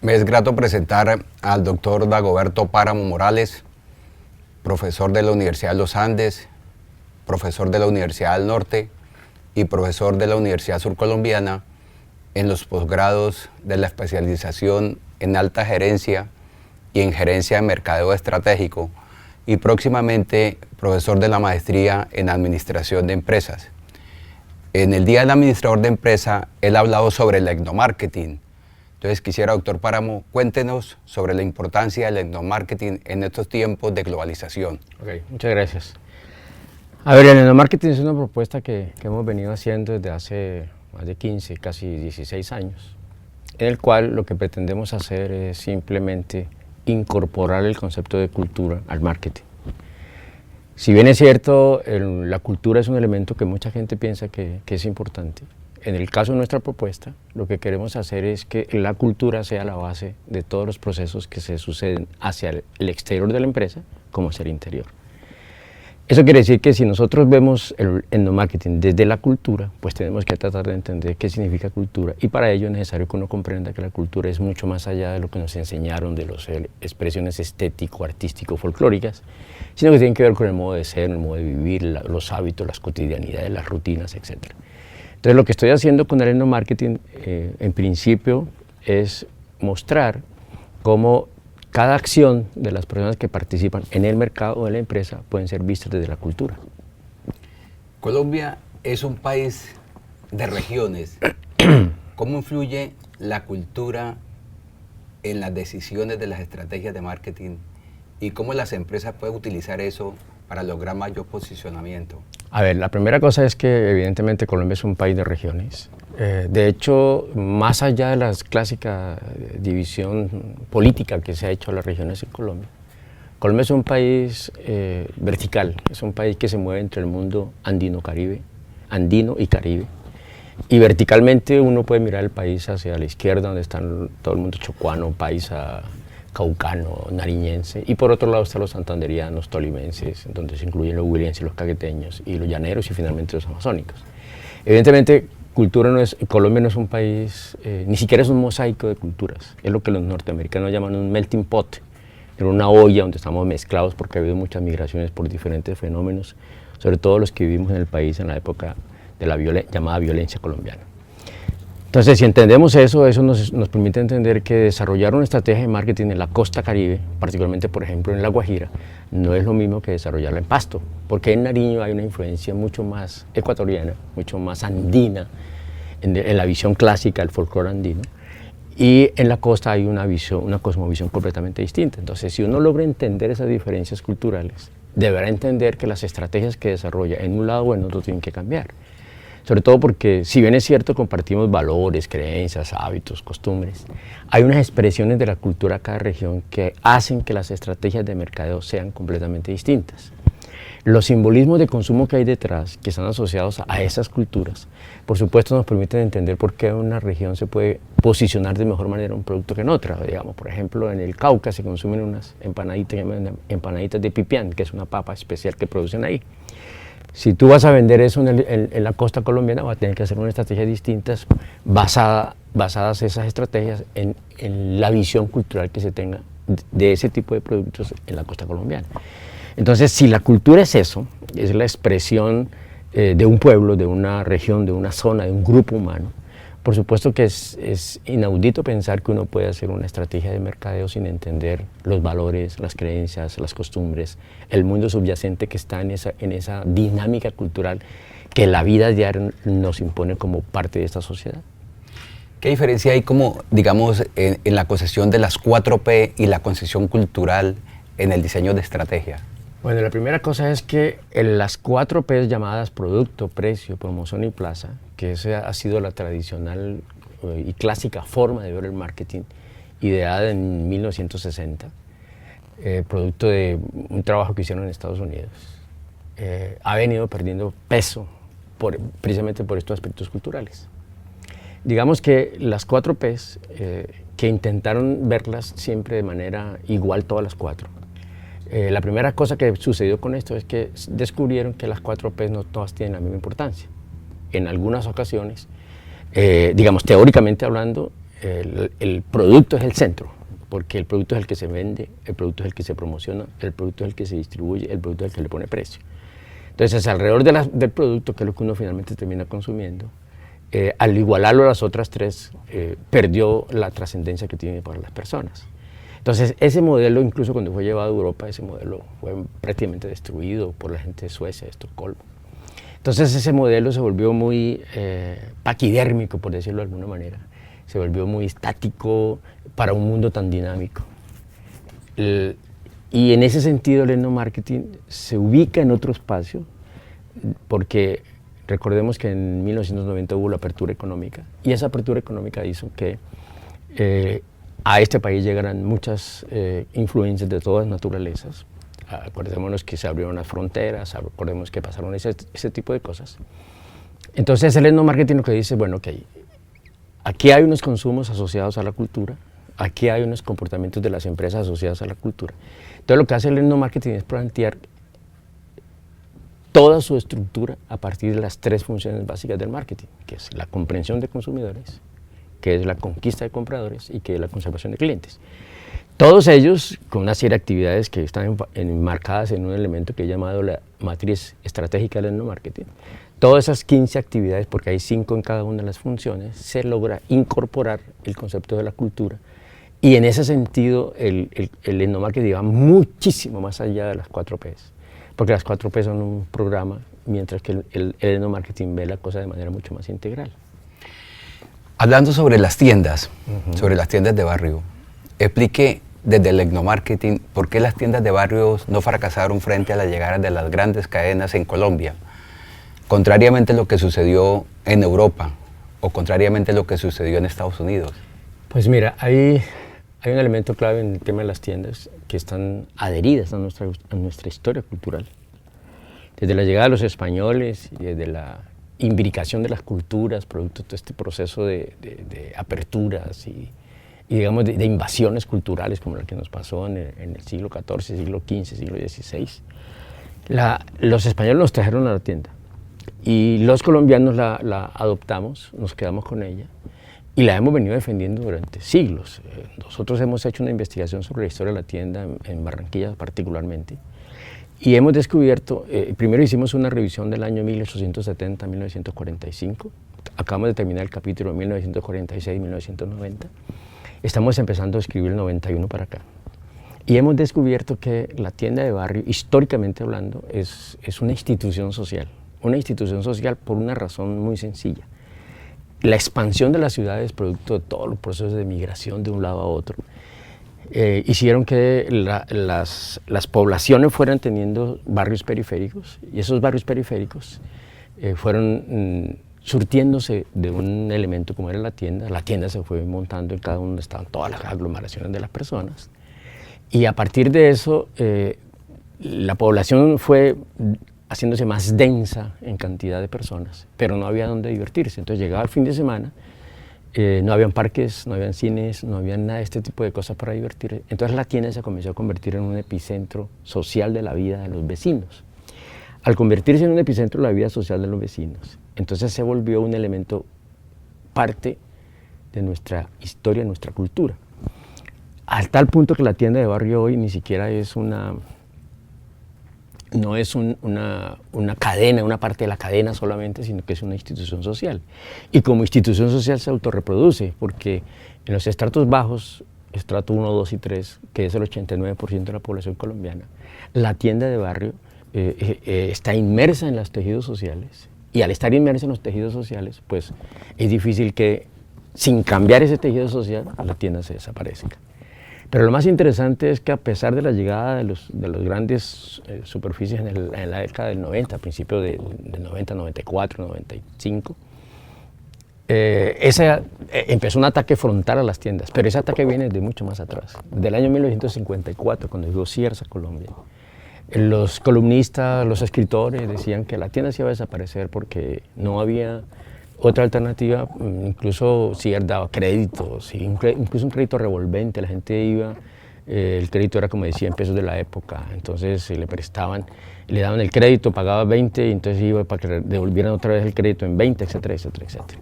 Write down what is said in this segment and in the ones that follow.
Me es grato presentar al doctor Dagoberto Páramo Morales, profesor de la Universidad de los Andes, profesor de la Universidad del Norte y profesor de la Universidad Surcolombiana en los posgrados de la especialización en alta gerencia y en gerencia de mercadeo estratégico, y próximamente profesor de la maestría en administración de empresas. En el Día del Administrador de Empresa, él ha hablado sobre el etnomarketing. Entonces quisiera, doctor Páramo, cuéntenos sobre la importancia del etnomarketing en estos tiempos de globalización. Ok, muchas gracias. A ver, el etnomarketing es una propuesta que hemos venido haciendo desde hace más de 15, casi 16 años, en el cual lo que pretendemos hacer es simplemente incorporar el concepto de cultura al marketing. Si bien es cierto, la cultura es un elemento que mucha gente piensa que es importante, en el caso de nuestra propuesta, lo que queremos hacer es que la cultura sea la base de todos los procesos que se suceden hacia el exterior de la empresa como hacia el interior. Eso quiere decir que si nosotros vemos el etnomarketing desde la cultura, pues tenemos que tratar de entender qué significa cultura, y para ello es necesario que uno comprenda que la cultura es mucho más allá de lo que nos enseñaron de las expresiones estético, artístico, folclóricas, sino que tienen que ver con el modo de ser, el modo de vivir, los hábitos, las cotidianidades, las rutinas, etc. Entonces lo que estoy haciendo con el etnomarketing en principio es mostrar cómo cada acción de las personas que participan en el mercado o en la empresa pueden ser vistas desde la cultura. Colombia es un país de regiones. ¿Cómo influye la cultura en las decisiones de las estrategias de marketing y cómo las empresas pueden utilizar eso para lograr mayor posicionamiento? A ver, la primera cosa es que evidentemente Colombia es un país de regiones. De hecho, más allá de la clásica división política que se ha hecho a las regiones en Colombia, Colombia es un país vertical, es un país que se mueve entre el mundo andino y caribe. Y verticalmente uno puede mirar el país hacia la izquierda, donde están todo el mundo chocuano, paisa, caucano, nariñense, y por otro lado están los santanderianos, tolimenses, donde se incluyen los huilenses, los caqueteños, y los llaneros, y finalmente los amazónicos. Evidentemente, Colombia no es un país, ni siquiera es un mosaico de culturas, es lo que los norteamericanos llaman un melting pot, en una olla donde estamos mezclados porque ha habido muchas migraciones por diferentes fenómenos, sobre todo los que vivimos en el país en la época de la llamada violencia colombiana. Entonces, si entendemos eso, nos permite entender que desarrollar una estrategia de marketing en la costa caribe, particularmente, por ejemplo, en La Guajira, no es lo mismo que desarrollarla en Pasto, porque en Nariño hay una influencia mucho más ecuatoriana, mucho más andina, en la visión clásica del folclore andino, y en la costa hay una cosmovisión completamente distinta. Entonces, si uno logra entender esas diferencias culturales, deberá entender que las estrategias que desarrolla en un lado o en otro tienen que cambiar. Sobre todo porque, si bien es cierto, compartimos valores, creencias, hábitos, costumbres, hay unas expresiones de la cultura de cada región que hacen que las estrategias de mercadeo sean completamente distintas. Los simbolismos de consumo que hay detrás, que están asociados a esas culturas, por supuesto nos permiten entender por qué una región se puede posicionar de mejor manera un producto que en otra. Digamos, por ejemplo, en el Cauca se consumen unas empanaditas de pipián, que es una papa especial que producen ahí. Si tú vas a vender eso en la costa colombiana, vas a tener que hacer unas estrategias distintas basadas esas estrategias en la visión cultural que se tenga de ese tipo de productos en la costa colombiana. Entonces, si la cultura es eso, es la expresión de un pueblo, de una región, de una zona, de un grupo humano, por supuesto que es inaudito pensar que uno puede hacer una estrategia de mercadeo sin entender los valores, las creencias, las costumbres, el mundo subyacente que está en esa dinámica cultural que la vida diaria nos impone como parte de esta sociedad. ¿Qué diferencia hay, como, digamos, en la concepción de las 4P y la concepción cultural en el diseño de estrategia? Bueno, la primera cosa es que las 4 P llamadas producto, precio, promoción y plaza, que esa ha sido la tradicional y clásica forma de ver el marketing, ideada en 1960, producto de un trabajo que hicieron en Estados Unidos, ha venido perdiendo peso precisamente por estos aspectos culturales. Digamos que las 4 Ps, que intentaron verlas siempre de manera igual todas las 4, la primera cosa que sucedió con esto es que descubrieron que las 4 Ps no todas tienen la misma importancia. En algunas ocasiones, digamos, teóricamente hablando, el producto es el centro, porque el producto es el que se vende, el producto es el que se promociona, el producto es el que se distribuye, el producto es el que le pone precio. Entonces, alrededor del producto, que es lo que uno finalmente termina consumiendo, al igualarlo a las otras tres, perdió la trascendencia que tiene para las personas. Entonces, ese modelo, incluso cuando fue llevado a Europa, ese modelo fue prácticamente destruido por la gente de Suecia, de Estocolmo. Entonces, ese modelo se volvió muy paquidérmico, por decirlo de alguna manera. Se volvió muy estático para un mundo tan dinámico. Y en ese sentido, el etnomarketing se ubica en otro espacio, porque recordemos que en 1990 hubo la apertura económica, y esa apertura económica hizo que a este país llegaran muchas influencias de todas naturalezas. Acordémonos que se abrieron las fronteras, acordémonos que pasaron ese tipo de cosas. Entonces el etnomarketing lo que dice, bueno, ok, aquí hay unos consumos asociados a la cultura, aquí hay unos comportamientos de las empresas asociados a la cultura. Entonces lo que hace el etnomarketing es plantear toda su estructura a partir de las tres funciones básicas del marketing, que es la comprensión de consumidores, que es la conquista de compradores y que es la conservación de clientes. Todos ellos con una serie de actividades que están enmarcadas en un elemento que he llamado la matriz estratégica del etnomarketing. Todas esas 15 actividades, porque hay 5 en cada una de las funciones, se logra incorporar el concepto de la cultura, y en ese sentido el etnomarketing va muchísimo más allá de las 4 Ps, porque las 4 Ps son un programa, mientras que el etnomarketing ve la cosa de manera mucho más integral. Hablando sobre las tiendas, sobre las tiendas de barrio, explique desde el etnomarketing por qué las tiendas de barrios no fracasaron frente a la llegada de las grandes cadenas en Colombia, contrariamente a lo que sucedió en Europa o contrariamente a lo que sucedió en Estados Unidos. Pues mira, hay un elemento clave en el tema de las tiendas que están adheridas a nuestra historia cultural. Desde la llegada de los españoles y desde la imbricación de las culturas, producto de todo este proceso de aperturas y digamos de invasiones culturales como la que nos pasó en el siglo XIV, siglo XV, siglo XVI, los españoles nos trajeron a la tienda y los colombianos la adoptamos, nos quedamos con ella y la hemos venido defendiendo durante siglos. Nosotros hemos hecho una investigación sobre la historia de la tienda en Barranquilla particularmente, y hemos descubierto, primero hicimos una revisión del año 1870-1945, acabamos de terminar el capítulo de 1946-1990, estamos empezando a escribir el 91 para acá, y hemos descubierto que la tienda de barrio, históricamente hablando, es una institución social por una razón muy sencilla. La expansión de las ciudades, producto de todos los procesos de migración de un lado a otro, hicieron que las poblaciones fueran teniendo barrios periféricos, y esos barrios periféricos fueron surtiéndose de un elemento como era la tienda se fue montando en cada uno donde estaban todas las aglomeraciones de las personas, y a partir de eso la población fue haciéndose más densa en cantidad de personas, pero no había dónde divertirse. Entonces llegaba el fin de semana, no habían parques, no habían cines, no había nada de este tipo de cosas para divertir. Entonces la tienda se comenzó a convertir en un epicentro social de la vida de los vecinos. Al convertirse en un epicentro de la vida social de los vecinos, entonces se volvió un elemento parte de nuestra historia, nuestra cultura. Al tal punto que la tienda de barrio hoy ni siquiera es no es una cadena, una parte de la cadena solamente, sino que es una institución social. Y como institución social se autorreproduce, porque en los estratos bajos, estrato 1, 2 y 3, que es el 89% de la población colombiana, la tienda de barrio está inmersa en los tejidos sociales, y al estar inmersa en los tejidos sociales, pues es difícil que sin cambiar ese tejido social, la tienda se desaparezca. Pero lo más interesante es que a pesar de la llegada de los grandes superficies en la década del 90, a principios del 90, 94, 95, empezó un ataque frontal a las tiendas, pero ese ataque viene de mucho más atrás, del año 1954, cuando llegó Sears a Colombia. Los columnistas, los escritores decían que la tienda se iba a desaparecer porque no había otra alternativa. Incluso Sears daba créditos, incluso un crédito revolvente, la gente iba, el crédito era como de 100 pesos de la época, entonces le prestaban, le daban el crédito, pagaba 20 y entonces iba para que devolvieran otra vez el crédito en 20, etcétera, etcétera, etcétera.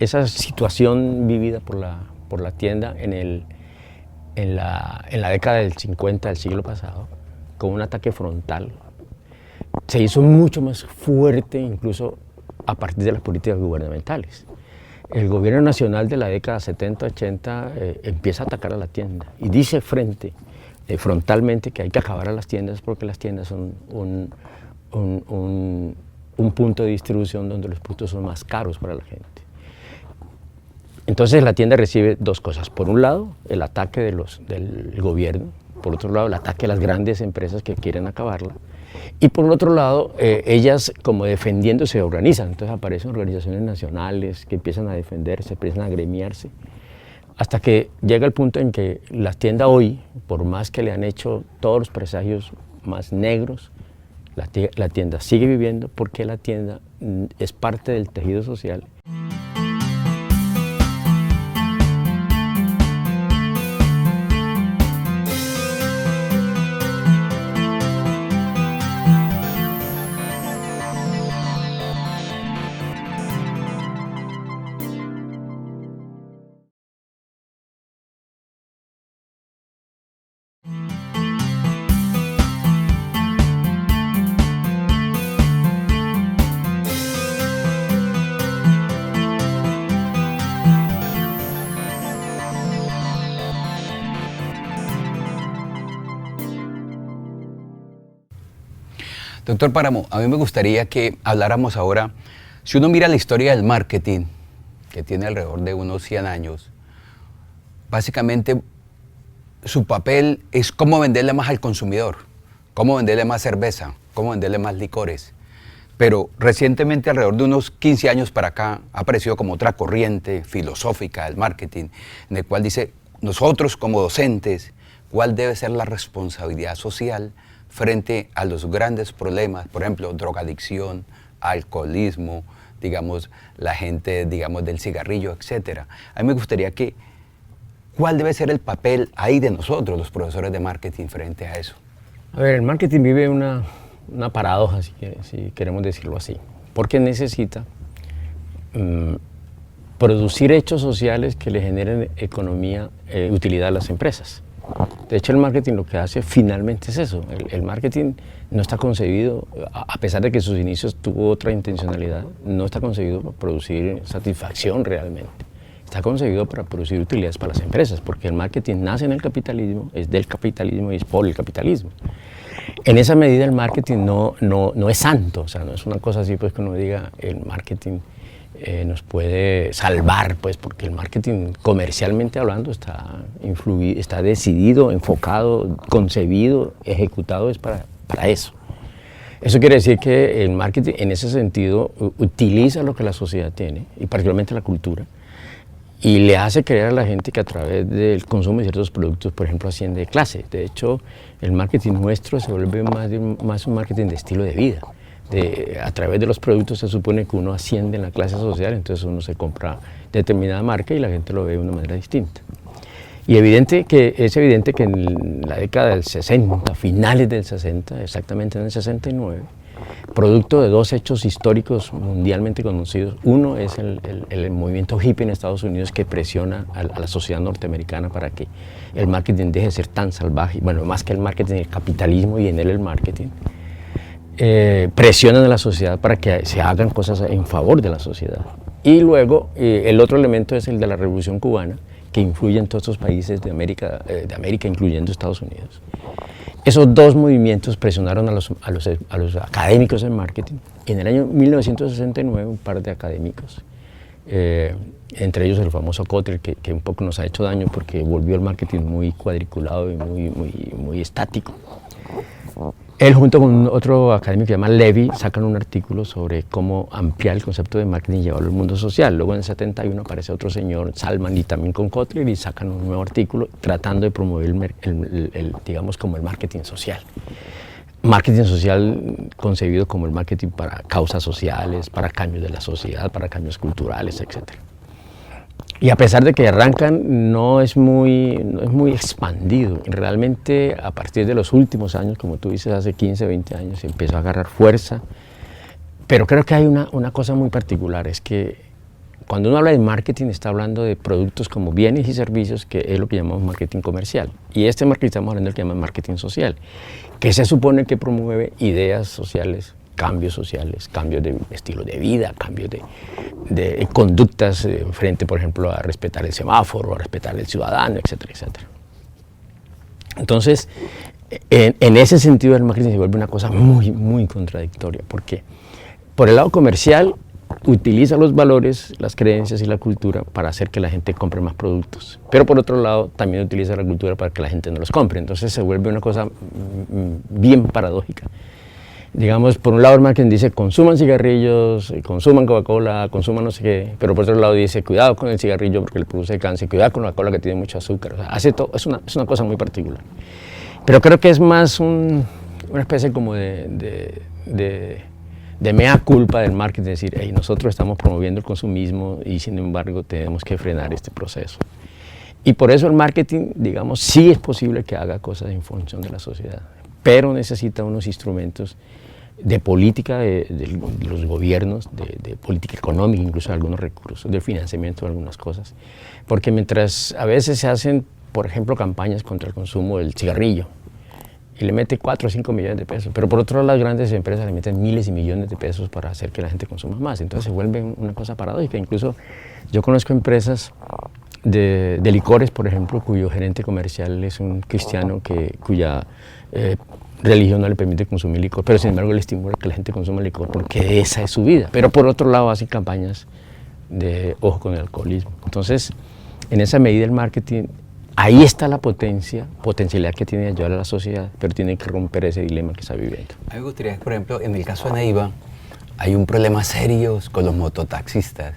esa situación vivida por la tienda en la década del 50 del siglo pasado, con un ataque frontal, se hizo mucho más fuerte incluso a partir de las políticas gubernamentales. El gobierno nacional de la década 70-80 empieza a atacar a la tienda y dice frontalmente que hay que acabar a las tiendas porque las tiendas son un punto de distribución donde los productos son más caros para la gente. Entonces la tienda recibe dos cosas. Por un lado, el ataque del gobierno, por otro lado, el ataque de las grandes empresas que quieren acabarla, y por otro lado, ellas como defendiéndose se organizan. Entonces aparecen organizaciones nacionales que empiezan a defenderse, empiezan a agremiarse, hasta que llega el punto en que la tienda hoy, por más que le han hecho todos los presagios más negros, la tienda sigue viviendo porque la tienda es parte del tejido social. Doctor Páramo, a mí me gustaría que habláramos ahora, si uno mira la historia del marketing, que tiene alrededor de unos 100 años, básicamente su papel es cómo venderle más al consumidor, cómo venderle más cerveza, cómo venderle más licores. Pero recientemente, alrededor de unos 15 años para acá, ha aparecido como otra corriente filosófica del marketing, en el cual dice, nosotros como docentes, ¿cuál debe ser la responsabilidad social frente a los grandes problemas, por ejemplo, drogadicción, alcoholismo, digamos, la gente, digamos, del cigarrillo, etcétera? A mí me gustaría que, ¿cuál debe ser el papel ahí de nosotros, los profesores de marketing, frente a eso? A ver, el marketing vive una paradoja, si queremos decirlo así, porque necesita producir hechos sociales que le generen economía, utilidad a las empresas. De hecho, el marketing lo que hace finalmente es eso. El marketing no está concebido, a pesar de que sus inicios tuvo otra intencionalidad, no está concebido para producir satisfacción realmente. Está concebido para producir utilidades para las empresas, porque el marketing nace en el capitalismo, es del capitalismo y es por el capitalismo. En esa medida el marketing no es santo, o sea, no es una cosa así pues que uno diga el marketing nos puede salvar, pues, porque el marketing comercialmente hablando está decidido, enfocado, concebido, ejecutado es para eso. Eso quiere decir que el marketing en ese sentido utiliza lo que la sociedad tiene, y particularmente la cultura, y le hace creer a la gente que a través del consumo de ciertos productos, por ejemplo, asciende de clase. De hecho, el marketing nuestro se vuelve más un marketing de estilo de vida. A través de los productos se supone que uno asciende en la clase social, entonces uno se compra determinada marca y la gente lo ve de una manera distinta. Y es evidente que en la década del 60, finales del 60, exactamente en el 69, producto de dos hechos históricos mundialmente conocidos. Uno es el movimiento hippie en Estados Unidos que presiona a la sociedad norteamericana para que el marketing deje de ser tan salvaje, bueno, más que el marketing, el capitalismo y en él el marketing. Presionan a la sociedad para que se hagan cosas en favor de la sociedad. Y luego el otro elemento es el de la Revolución Cubana, que influye en todos estos países de América, incluyendo Estados Unidos. Esos dos movimientos presionaron a los académicos en marketing. En el año 1969 un par de académicos, entre ellos el famoso Kotler, que un poco nos ha hecho daño porque volvió el marketing muy cuadriculado y muy estático. Él junto con otro académico que se llama Levy sacan un artículo sobre cómo ampliar el concepto de marketing y llevarlo al mundo social. Luego en el 71 aparece otro señor, Salman, y también con Kotler, y sacan un nuevo artículo tratando de promover digamos como el marketing social. Marketing social concebido como el marketing para causas sociales, para cambios de la sociedad, para cambios culturales, etc. Y a pesar de que arrancan, no es muy expandido. Realmente, a partir de los últimos años, como tú dices, hace 15, 20 años, empezó a agarrar fuerza. Pero creo que hay una cosa muy particular, es que Cuando uno habla de marketing está hablando de productos como bienes y servicios, que es lo que llamamos marketing comercial. Y este marketing estamos hablando del que llaman marketing social, que se supone que promueve ideas sociales, cambios de estilo de vida, cambios de conductas frente, por ejemplo, a respetar el semáforo, a respetar el ciudadano, etcétera, etcétera. Entonces, en ese sentido el marketing se vuelve una cosa muy, muy contradictoria, porque por el lado comercial utiliza los valores, las creencias y la cultura para hacer que la gente compre más productos, pero por otro lado también utiliza la cultura para que la gente no los compre, entonces se vuelve una cosa bien paradójica. Digamos, por un lado el marketing dice consuman cigarrillos, consuman Coca-Cola, consuman no sé qué, pero por otro lado dice cuidado con el cigarrillo porque le produce cáncer, cuidado con la cola que tiene mucho azúcar, o sea, hace todo, es una cosa muy particular. Pero creo que es más una especie como de mea culpa del marketing, es decir, hey, nosotros estamos promoviendo el consumismo y sin embargo tenemos que frenar este proceso. Y por eso el marketing, digamos, sí es posible que haga cosas en función de la sociedad, pero necesita unos instrumentos de política de los gobiernos, de política económica, incluso algunos recursos, de financiamiento de algunas cosas. Porque mientras a veces se hacen, por ejemplo, campañas contra el consumo del cigarrillo, y le mete 4 o 5 millones de pesos, pero por otro lado las grandes empresas le meten miles y millones de pesos para hacer que la gente consuma más, entonces se vuelve una cosa paradójica. Incluso yo conozco empresas de licores, por ejemplo, cuyo gerente comercial es un cristiano cuya religión no le permite consumir licor, pero sin embargo le estimula que la gente consuma licor porque esa es su vida, pero por otro lado hacen campañas de ojo con el alcoholismo. Entonces, en esa medida el marketing, ahí está la potencialidad que tiene de ayudar a la sociedad, pero tiene que romper ese dilema que está viviendo. A mí me gustaría, por ejemplo, en el caso de Neiva, hay un problema serio con los mototaxistas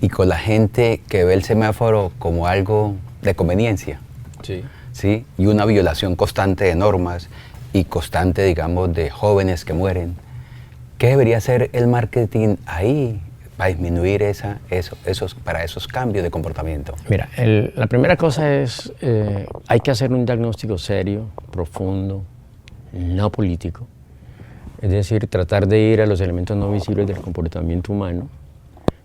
y con la gente que ve el semáforo como algo de conveniencia. Sí. ¿Sí? Y una violación constante de normas y constante, digamos, de jóvenes que mueren. ¿Qué debería hacer el marketing ahí para disminuir esos cambios de comportamiento? Mira, la primera cosa es, hay que hacer un diagnóstico serio, profundo, no político. Es decir, tratar de ir a los elementos no visibles del comportamiento humano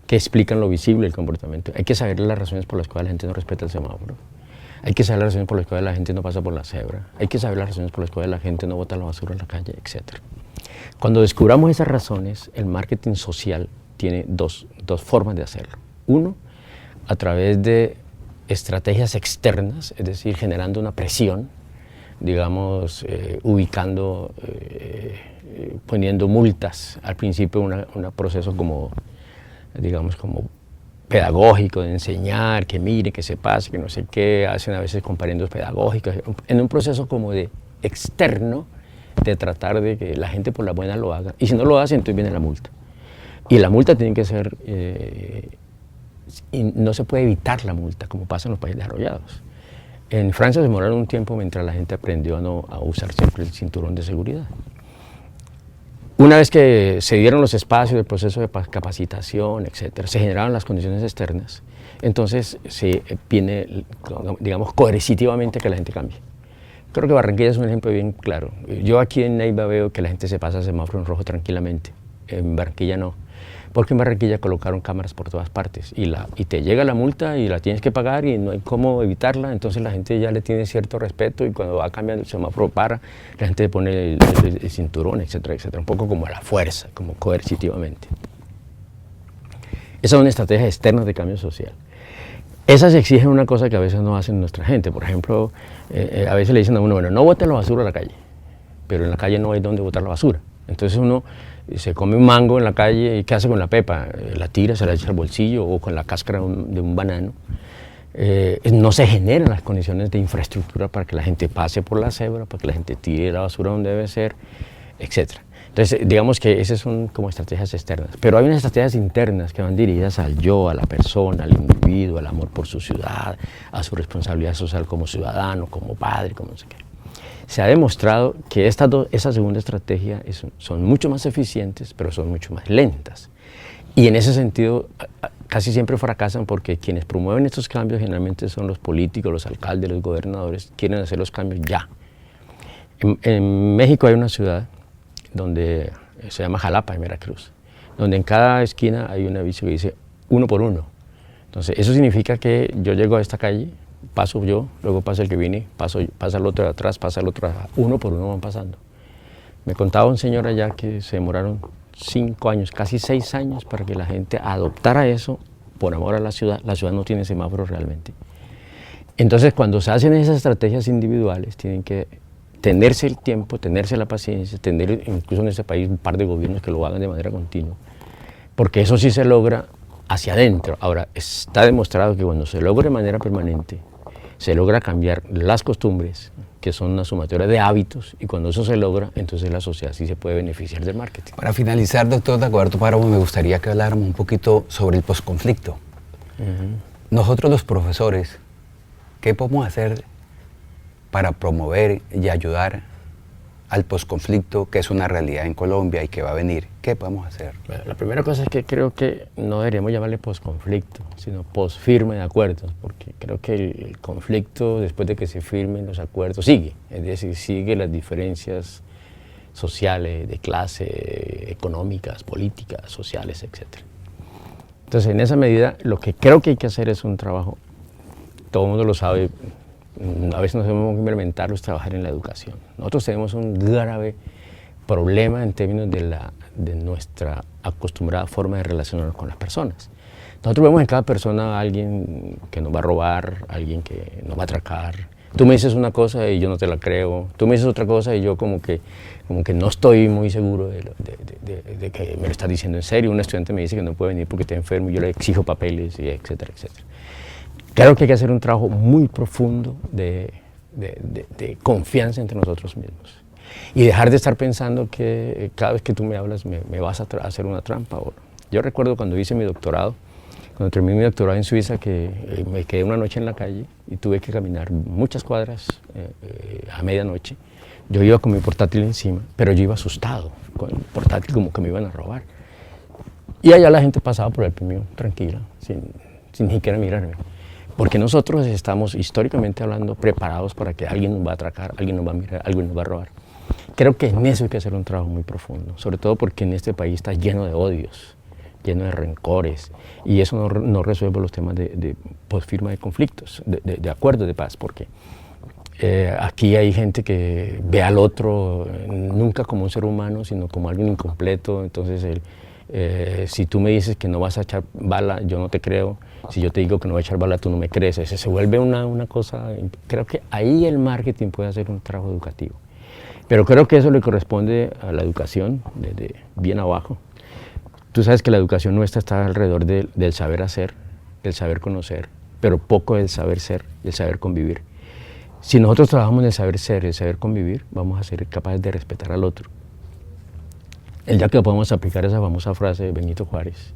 que explican lo visible del comportamiento. Hay que saber las razones por las cuales la gente no respeta el semáforo. Hay que saber las razones por las cuales la gente no pasa por la cebra. Hay que saber las razones por las cuales la gente no bota la basura en la calle, etc. Cuando descubramos esas razones, el marketing social tiene dos formas de hacerlo. Uno, a través de estrategias externas, es decir, generando una presión, digamos, ubicando, poniendo multas. Al principio un proceso como, digamos, como pedagógico, de enseñar, que mire, que se pase, que no sé qué, hacen a veces comparendos pedagógicos, en un proceso como de externo, de tratar de que la gente por la buena lo haga, y si no lo hace, entonces viene la multa. Y la multa tiene que ser, y no se puede evitar la multa, como pasa en los países desarrollados. En Francia se demoraron un tiempo mientras la gente aprendió a usar siempre el cinturón de seguridad. Una vez que se dieron los espacios del proceso de capacitación, etcétera, se generaron las condiciones externas, entonces se viene, digamos, coercitivamente que la gente cambie. Creo que Barranquilla es un ejemplo bien claro. Yo aquí en Neiva veo que la gente se pasa a semáforo en rojo tranquilamente, en Barranquilla no. Porque en Barranquilla colocaron cámaras por todas partes y te llega la multa y la tienes que pagar y no hay cómo evitarla, entonces la gente ya le tiene cierto respeto y cuando va cambiando el semáforo para, la gente le pone el cinturón, etcétera, etcétera, un poco como a la fuerza, como coercitivamente. Esa es una estrategia externa de cambio social. Esas exigen una cosa que a veces no hacen nuestra gente, por ejemplo, a veces le dicen a uno, bueno, no boten la basura a la calle, pero en la calle no hay dónde botar la basura, entonces uno se come un mango en la calle y ¿qué hace con la pepa? La tira, se la echa al bolsillo o con la cáscara de un banano. No se generan las condiciones de infraestructura para que la gente pase por la cebra, para que la gente tire la basura donde debe ser, etc. Entonces, digamos que esas son como estrategias externas. Pero hay unas estrategias internas que van dirigidas al yo, a la persona, al individuo, al amor por su ciudad, a su responsabilidad social como ciudadano, como padre, como no sé qué. Se ha demostrado que esa segunda estrategia son mucho más eficientes, pero son mucho más lentas. Y en ese sentido, casi siempre fracasan porque quienes promueven estos cambios generalmente son los políticos, los alcaldes, los gobernadores, quieren hacer los cambios ya. En México hay una ciudad donde se llama Jalapa, en Veracruz, donde en cada esquina hay un aviso que dice uno por uno. Entonces, eso significa que yo llego a esta calle, paso yo, luego pasa el que viene, pasa el otro de atrás, pasa el otro de atrás, uno por uno van pasando. Me contaba un señor allá que se demoraron 5 años, casi 6 años para que la gente adoptara eso por amor a la ciudad no tiene semáforos realmente. Entonces, cuando se hacen esas estrategias individuales, tienen que tenerse el tiempo, tenerse la paciencia, tener incluso en este país un par de gobiernos que lo hagan de manera continua, porque eso sí se logra hacia adentro. Ahora, está demostrado que cuando se logra de manera permanente, se logra cambiar las costumbres, que son una sumatoria de hábitos, y cuando eso se logra, entonces la sociedad sí se puede beneficiar del marketing. Para finalizar, doctor Dagoberto Páramo, me gustaría que habláramos un poquito sobre el posconflicto. Nosotros los profesores, ¿qué podemos hacer para promover y ayudar al posconflicto, que es una realidad en Colombia y que va a venir? ¿Qué podemos hacer? Bueno, la primera cosa es que creo que no deberíamos llamarle posconflicto, sino posfirme de acuerdos, porque creo que el conflicto, después de que se firmen los acuerdos, sigue, es decir, sigue las diferencias sociales, de clase, económicas, políticas, sociales, etc. Entonces, en esa medida, lo que creo que hay que hacer es un trabajo, todo el mundo lo sabe, a veces nos tenemos que implementarlo, es trabajar en la educación. Nosotros tenemos un grave problema en términos de nuestra acostumbrada forma de relacionarnos con las personas. Nosotros vemos en cada persona a alguien que nos va a robar, alguien que nos va a atracar. Tú me dices una cosa y yo no te la creo. Tú me dices otra cosa y yo como que no estoy muy seguro de que me lo estás diciendo en serio. Un estudiante me dice que no puede venir porque está enfermo y yo le exijo papeles, y etcétera, etcétera. Creo que hay que hacer un trabajo muy profundo de confianza entre nosotros mismos y dejar de estar pensando que cada vez que tú me hablas me vas a hacer una trampa. Yo recuerdo cuando hice mi doctorado, cuando terminé mi doctorado en Suiza, que me quedé una noche en la calle y tuve que caminar muchas cuadras a medianoche. Yo iba con mi portátil encima, pero yo iba asustado con el portátil, como que me iban a robar. Y allá la gente pasaba por el mío tranquila, sin ni siquiera mirarme. Porque nosotros estamos, históricamente hablando, preparados para que alguien nos va a atracar, alguien nos va a mirar, alguien nos va a robar. Creo que en eso hay que hacer un trabajo muy profundo, sobre todo porque en este país está lleno de odios, lleno de rencores, y eso no resuelve los temas de posfirma de conflictos, de acuerdos de paz, porque aquí hay gente que ve al otro nunca como un ser humano, sino como alguien incompleto. Entonces si tú me dices que no vas a echar bala, yo no te creo. Si yo te digo que no voy a echar bala, tú no me crees. Se vuelve una cosa. Creo que ahí el marketing puede hacer un trabajo educativo. Pero creo que eso le corresponde a la educación, desde bien abajo. Tú sabes que la educación nuestra está alrededor del saber hacer, del saber conocer, pero poco del saber ser, del saber convivir. Si nosotros trabajamos en el saber ser, el saber convivir, vamos a ser capaces de respetar al otro. El día que podamos aplicar esa famosa frase de Benito Juárez,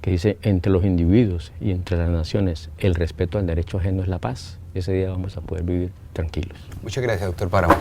que dice: entre los individuos y entre las naciones, el respeto al derecho ajeno es la paz, ese día vamos a poder vivir tranquilos. Muchas gracias, doctor Páramo.